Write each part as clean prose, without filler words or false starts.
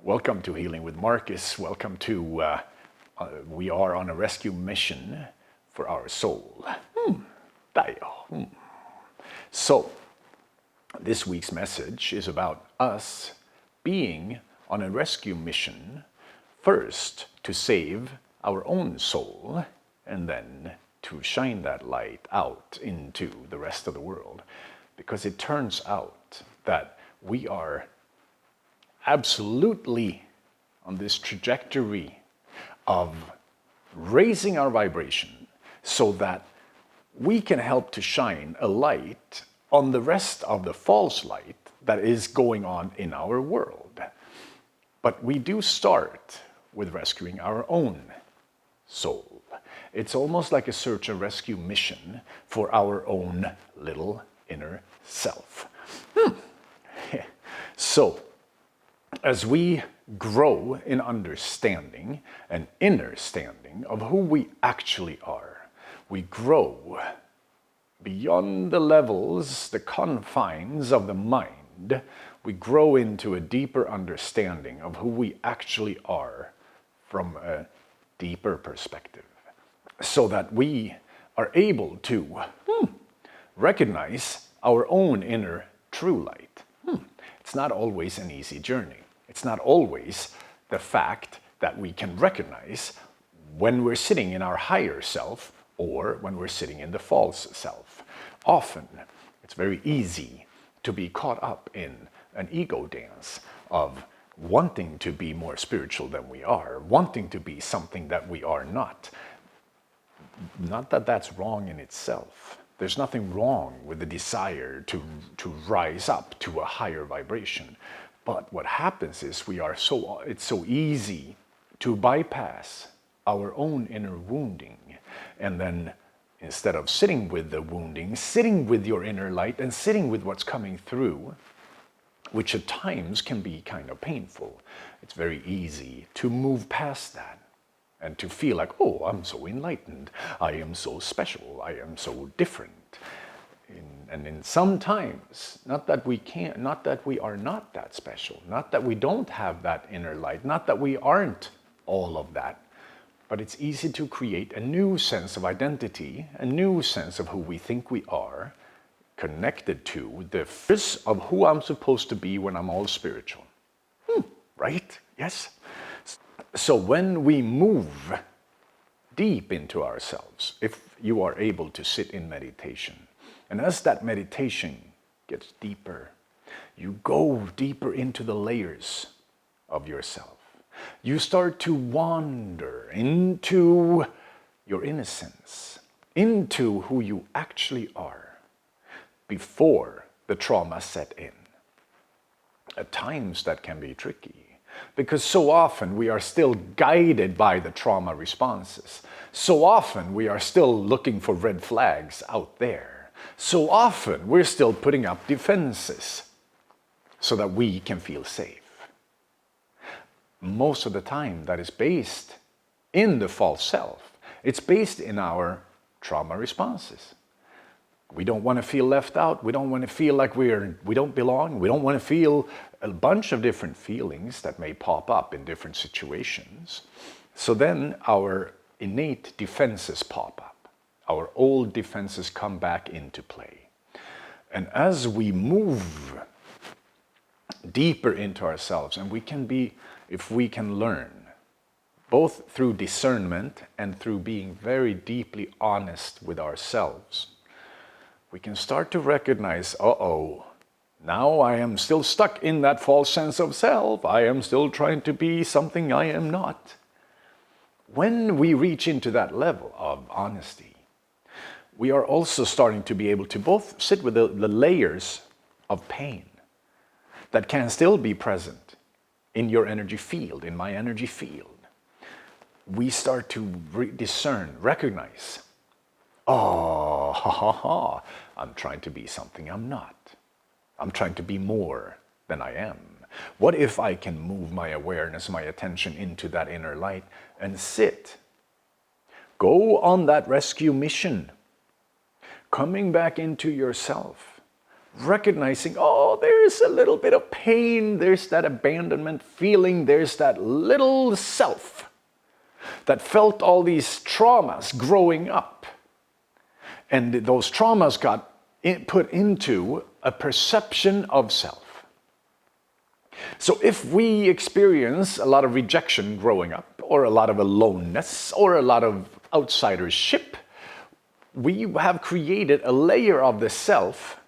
Welcome to Healing with Marcus. Welcome to, we are on a rescue mission for our soul. So, this week's message is about us being on a rescue mission, first to save our own soul, and then to shine that light out into the rest of the world. Because it turns out that we are absolutely on this trajectory of raising our vibration so that we can help to shine a light on the rest of the false light that is going on in our world. But we do start with rescuing our own soul. It's almost like a search and rescue mission for our own little inner self. So, as we grow in understanding and inner standing of who we actually are, we grow beyond the levels, the confines of the mind. We grow into a deeper understanding of who we actually are from a deeper perspective, so that we are able to recognize our own inner true light. It's not always an easy journey. It's not always the fact that we can recognize when we're sitting in our higher self or when we're sitting in the false self. Often, it's very easy to be caught up in an ego dance of wanting to be more spiritual than we are, wanting to be something that we are not. Not that that's wrong in itself. There's nothing wrong with the desire to rise up to a higher vibration. But what happens is it's so easy to bypass our own inner wounding. And then instead of sitting with the wounding, sitting with your inner light and sitting with what's coming through, which at times can be kind of painful, it's very easy to move past that. And to feel like, oh, I'm so enlightened, I am so special, I am so different. And in sometimes, not that we are not that special, not that we don't have that inner light, not that we aren't all of that, but it's easy to create a new sense of identity, a new sense of who we think we are, connected to the first of who I'm supposed to be when I'm all spiritual. Right? Yes? So when we move deep into ourselves, if you are able to sit in meditation, and as that meditation gets deeper, you go deeper into the layers of yourself. You start to wander into your innocence, into who you actually are before the trauma set in. At times that can be tricky, because so often we are still guided by the trauma responses. So often we are still looking for red flags out there. So often we're still putting up defenses so that we can feel safe. Most of the time that is based in the false self. It's based in our trauma responses. We don't want to feel left out. We don't want to feel like we don't belong. We don't want to feel a bunch of different feelings that may pop up in different situations. So then our innate defenses pop up. Our old defenses come back into play. And as we move deeper into ourselves, and if we can learn, both through discernment and through being very deeply honest with ourselves, we can start to recognize, now I am still stuck in that false sense of self. I am still trying to be something I am not. When we reach into that level of honesty, we are also starting to be able to both sit with the layers of pain that can still be present in your energy field, in my energy field. We start to discern, recognize, I'm trying to be something I'm not. I'm trying to be more than I am. What if I can move my awareness, my attention into that inner light and sit? Go on that rescue mission. coming back into yourself, recognizing, oh, there's a little bit of pain, there's that abandonment feeling, there's that little self that felt all these traumas growing up. And those traumas got put into a perception of self. So if we experience a lot of rejection growing up, or a lot of aloneness, or a lot of outsidership, we have created a layer of the self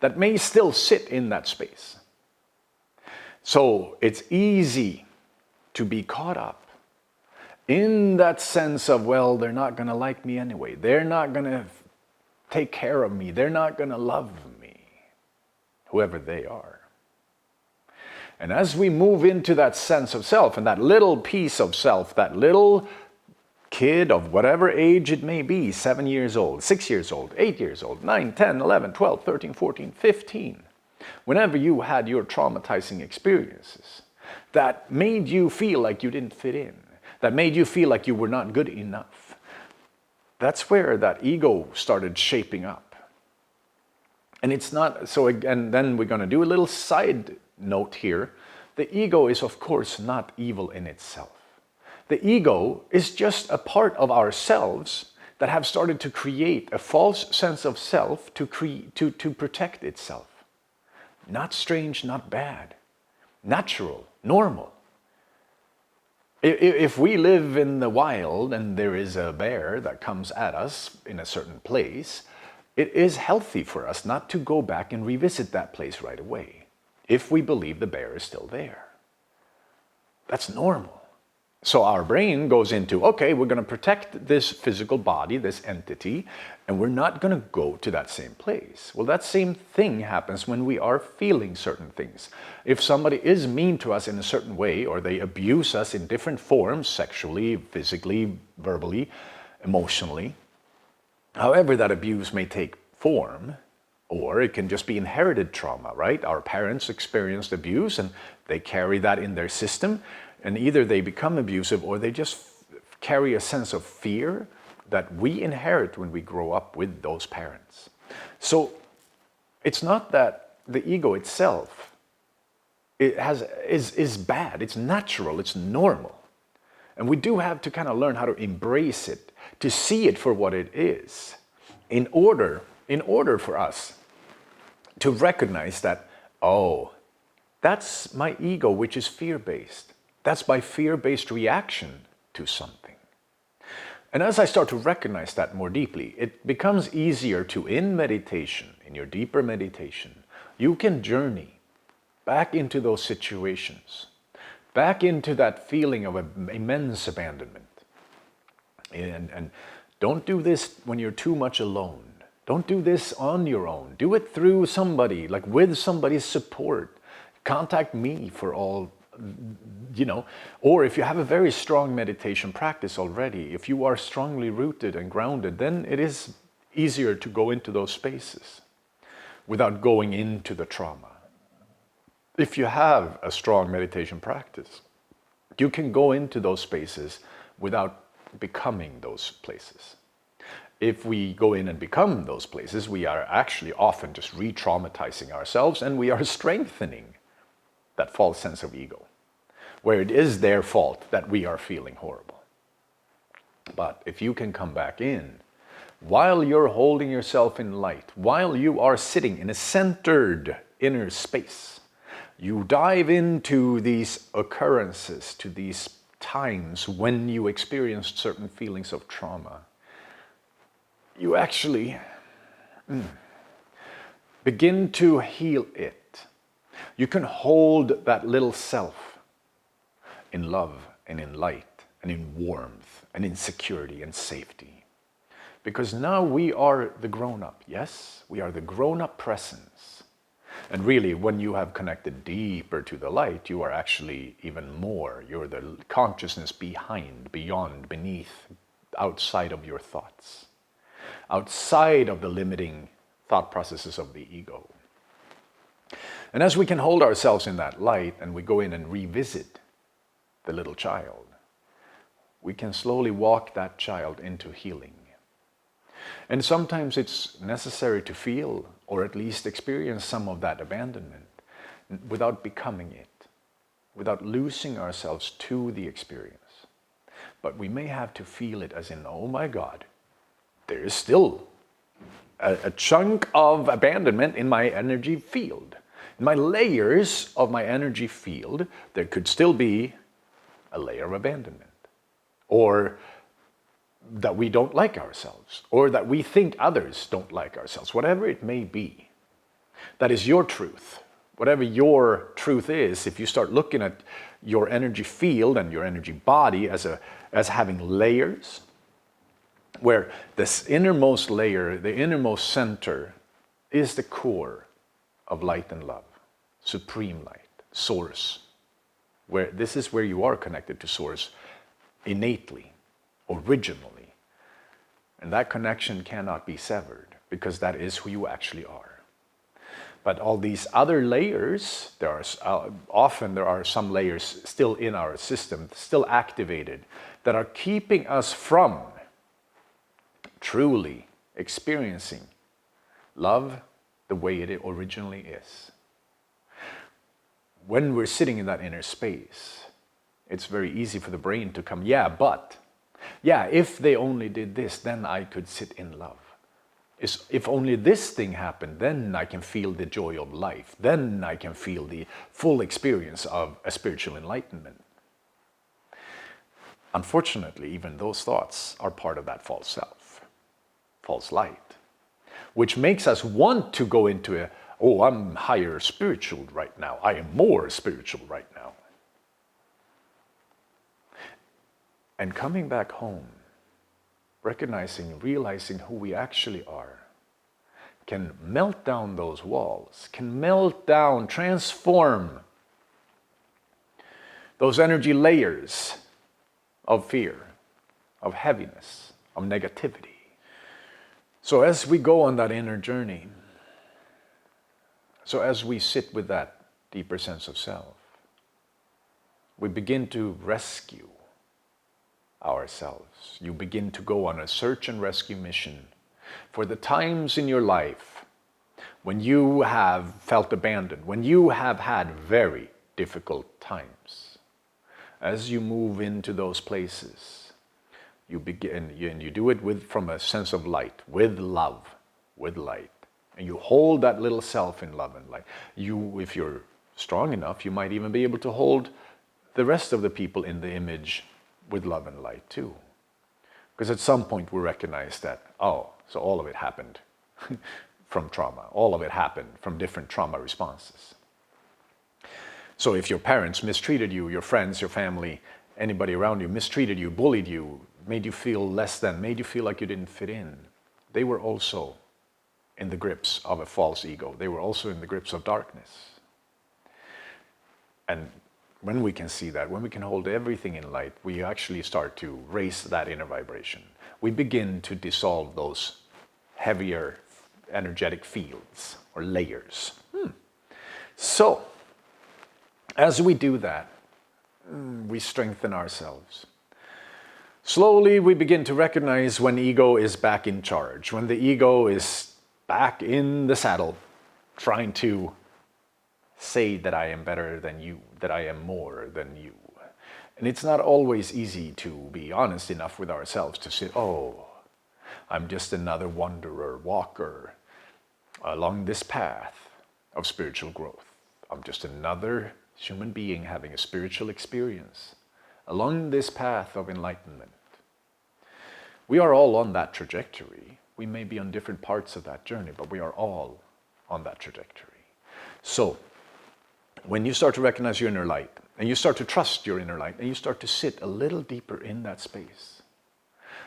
that may still sit in that space. So it's easy to be caught up in that sense of, well, they're not going to like me anyway. They're not going to take care of me. They're not going to love me, whoever they are. And as we move into that sense of self and that little piece of self, that little kid of whatever age it may be, 7 years old, 6 years old, 8 years old, 9, 10, 11, 12, 13, 14, 15, whenever you had your traumatizing experiences that made you feel like you didn't fit in, that made you feel like you were not good enough, that's where that ego started shaping up. And it's not, so again, then we're going to do a little side note here. The ego is, of course, not evil in itself. The ego is just a part of ourselves that have started to create a false sense of self to protect itself. Not strange, not bad. Natural, normal. If we live in the wild and there is a bear that comes at us in a certain place, it is healthy for us not to go back and revisit that place right away, if we believe the bear is still there. That's normal. So our brain goes into, okay, we're going to protect this physical body, this entity, and we're not going to go to that same place. Well, that same thing happens when we are feeling certain things. If somebody is mean to us in a certain way, or they abuse us in different forms, sexually, physically, verbally, emotionally, however that abuse may take form, or it can just be inherited trauma, right? Our parents experienced abuse and they carry that in their system, and either they become abusive or they just carry a sense of fear that we inherit when we grow up with those parents. So it's not that the ego itself is bad, it's natural, it's normal. And we do have to kind of learn how to embrace it, to see it for what it is, in order for us to recognize that, oh, that's my ego, which is fear-based. That's my fear-based reaction to something. And as I start to recognize that more deeply, it becomes easier to, in meditation, in your deeper meditation, you can journey back into those situations, back into that feeling of immense abandonment. And don't do this when you're too much alone. Don't do this on your own. Do it through somebody, like with somebody's support. Contact me for all, or if you have a very strong meditation practice already, if you are strongly rooted and grounded, then it is easier to go into those spaces without going into the trauma. If you have a strong meditation practice, you can go into those spaces without becoming those places. If we go in and become those places, we are actually often just re-traumatizing ourselves, and we are strengthening that false sense of ego, where it is their fault that we are feeling horrible. But if you can come back in, while you're holding yourself in light, while you are sitting in a centered inner space, you dive into these occurrences, to these times when you experienced certain feelings of trauma. You actually begin to heal it. You can hold that little self in love and in light and in warmth and in security and safety. Because now we are the grown-up, yes? We are the grown-up presence. And really, when you have connected deeper to the light, you are actually even more. You're the consciousness behind, beyond, beneath, outside of your thoughts, outside of the limiting thought processes of the ego. And as we can hold ourselves in that light and we go in and revisit the little child, we can slowly walk that child into healing. And sometimes it's necessary to feel, or at least experience some of that abandonment without becoming it, without losing ourselves to the experience. But we may have to feel it as in, oh my God, there is still a chunk of abandonment in my energy field. In my layers of my energy field, there could still be a layer of abandonment. Or that we don't like ourselves, or that we think others don't like ourselves, whatever it may be. That is your truth. Whatever your truth is, if you start looking at your energy field and your energy body as having layers, where this innermost layer, the innermost center, is the core of light and love, supreme light, source. Where this is where you are connected to source innately, originally. And that connection cannot be severed, because that is who you actually are. But all these other layers, often there are some layers still in our system, still activated, that are keeping us from truly experiencing love the way it originally is. When we're sitting in that inner space, it's very easy for the brain to come, if they only did this, then I could sit in love. If only this thing happened, then I can feel the joy of life. Then I can feel the full experience of a spiritual enlightenment. Unfortunately, even those thoughts are part of that false self, false light, which makes us want to go into I'm higher spiritual right now. I am more spiritual right now. And coming back home, recognizing, realizing who we actually are, can melt down those walls, can melt down, transform those energy layers of fear, of heaviness, of negativity. So as we go on that inner journey, so as we sit with that deeper sense of self, we begin to rescue ourselves. You begin to go on a search and rescue mission for the times in your life when you have felt abandoned, when you have had very difficult times. As you move into those places, you begin, and you do it from a sense of light, with love, with light. And you hold that little self in love and light. If you're strong enough, you might even be able to hold the rest of the people in the image with love and light too. Because at some point we recognize that, so all of it happened from trauma. All of it happened from different trauma responses. So if your parents mistreated you, your friends, your family, anybody around you mistreated you, bullied you, made you feel less than, made you feel like you didn't fit in, they were also in the grips of a false ego. They were also in the grips of darkness. And when we can see that, when we can hold everything in light, we actually start to raise that inner vibration. We begin to dissolve those heavier energetic fields or layers. So, as we do that, we strengthen ourselves. Slowly we begin to recognize when ego is back in charge, when the ego is back in the saddle, trying to say that I am better than you, that I am more than you. And it's not always easy to be honest enough with ourselves to say, I'm just another wanderer, walker along this path of spiritual growth. I'm just another human being having a spiritual experience along this path of enlightenment. We are all on that trajectory. We may be on different parts of that journey, but we are all on that trajectory. So, when you start to recognize your inner light, and you start to trust your inner light, and you start to sit a little deeper in that space,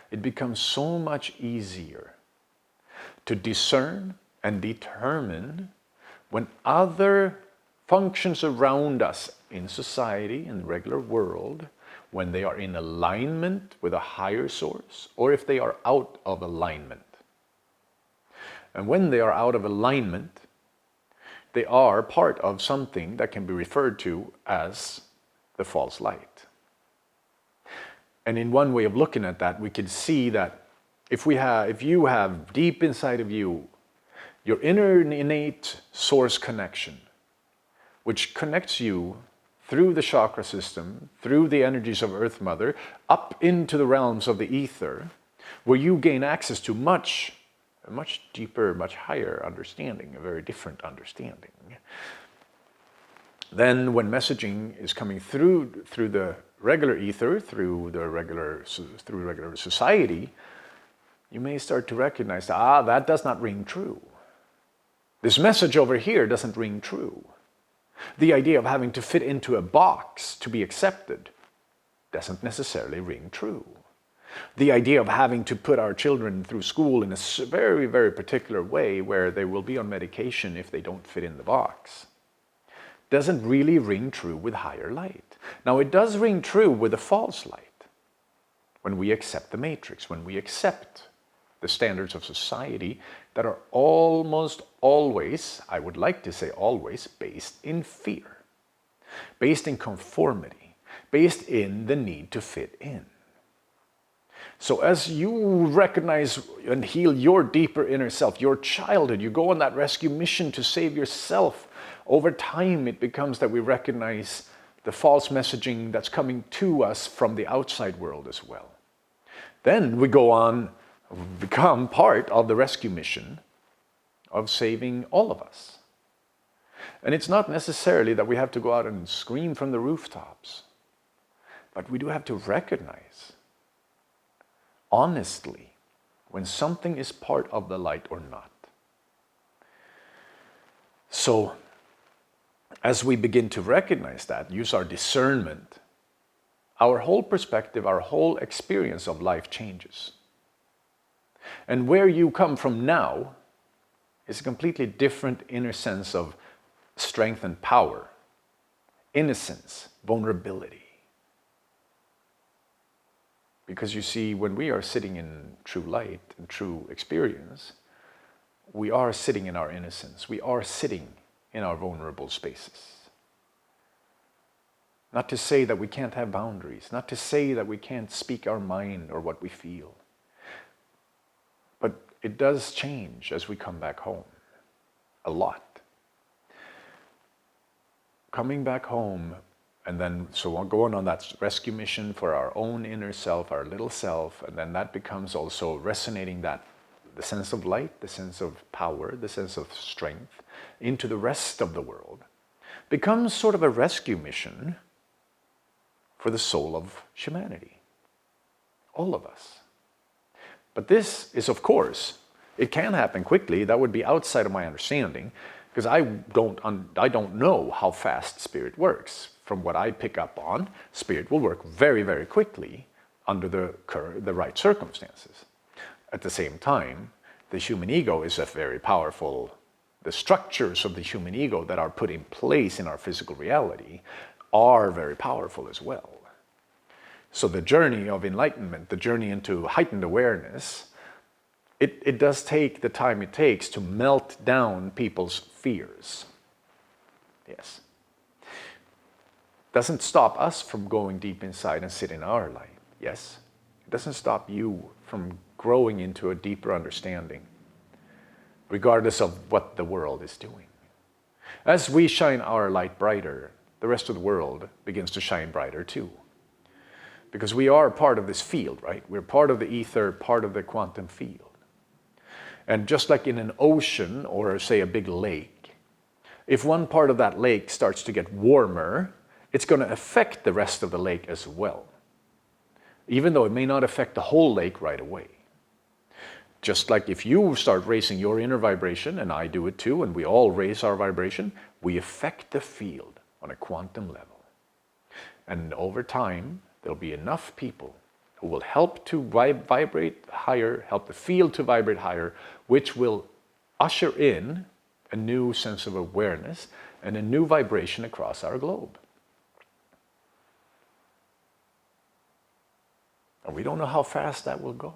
it becomes so much easier to discern and determine when other functions around us in society, in the regular world, when they are in alignment with a higher source, or if they are out of alignment. And when they are out of alignment, they are part of something that can be referred to as the false light. And in one way of looking at that, we can see that If you have deep inside of you your inner innate source connection, which connects you through the chakra system, through the energies of Earth Mother, up into the realms of the ether, where you gain access to a much deeper, much higher understanding, a very different understanding. Then when messaging is coming through the regular ether, through regular society, you may start to recognize, that does not ring true. This message over here doesn't ring true. The idea of having to fit into a box to be accepted doesn't necessarily ring true. The idea of having to put our children through school in a very, very particular way where they will be on medication if they don't fit in the box doesn't really ring true with higher light. Now, it does ring true with the false light when we accept the matrix, when we accept the standards of society that are almost always, I would like to say always, based in fear, based in conformity, based in the need to fit in. So as you recognize and heal your deeper inner self, your childhood, you go on that rescue mission to save yourself, over time it becomes that we recognize the false messaging that's coming to us from the outside world as well. Then we go on, become part of the rescue mission of saving all of us. And it's not necessarily that we have to go out and scream from the rooftops, but we do have to recognize honestly when something is part of the light or not. So as we begin to recognize that, use our discernment, our whole perspective, our whole experience of life changes. And where you come from now is a completely different inner sense of strength and power, innocence, vulnerability. Because you see, when we are sitting in true light and true experience, we are sitting in our innocence. We are sitting in our vulnerable spaces. Not to say that we can't have boundaries, not to say that we can't speak our mind or what we feel. But it does change as we come back home. A lot. Coming back home, and then so going on that rescue mission for our own inner self, our little self, and then that becomes also resonating that the sense of light, the sense of power, the sense of strength into the rest of the world, becomes sort of a rescue mission for the soul of humanity. All of us. But this is, of course, it can happen quickly. That would be outside of my understanding, because I don't know how fast spirit works. From what I pick up on, spirit will work very, very quickly under the right circumstances. At the same time, the human ego is a very powerful, the structures of the human ego that are put in place in our physical reality are very powerful as well. So the journey of enlightenment, the journey into heightened awareness, it does take the time it takes to melt down people's fears. Yes. Doesn't stop us from going deep inside and sit in our light. Yes. It doesn't stop you from growing into a deeper understanding, regardless of what the world is doing. As we shine our light brighter, the rest of the world begins to shine brighter too. Because we are part of this field, right? We're part of the ether, part of the quantum field. And just like in an ocean or say a big lake, if one part of that lake starts to get warmer, it's going to affect the rest of the lake as well. Even though it may not affect the whole lake right away. Just like if you start raising your inner vibration, and I do it too, and we all raise our vibration, we affect the field on a quantum level. And over time, there'll be enough people who will help to vibrate higher, help the field to vibrate higher, which will usher in a new sense of awareness and a new vibration across our globe. And we don't know how fast that will go.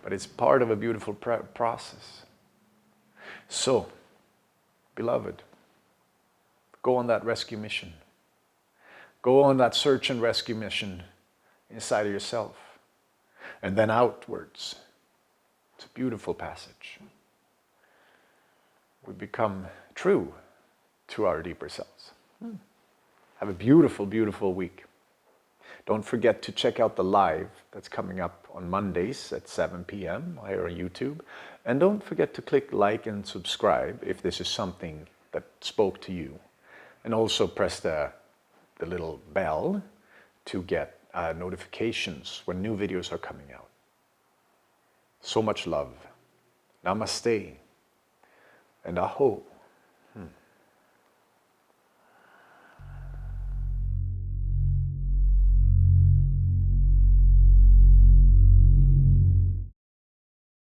But it's part of a beautiful process. So, beloved, go on that rescue mission. Go on that search and rescue mission inside of yourself. and then outwards. It's a beautiful passage. We become true to our deeper selves. Have a beautiful, beautiful week. Don't forget to check out the live that's coming up on Mondays at 7 p.m. here on YouTube. And don't forget to click like and subscribe if this is something that spoke to you. And also press the little bell to get notifications when new videos are coming out. So much love. Namaste. And aho.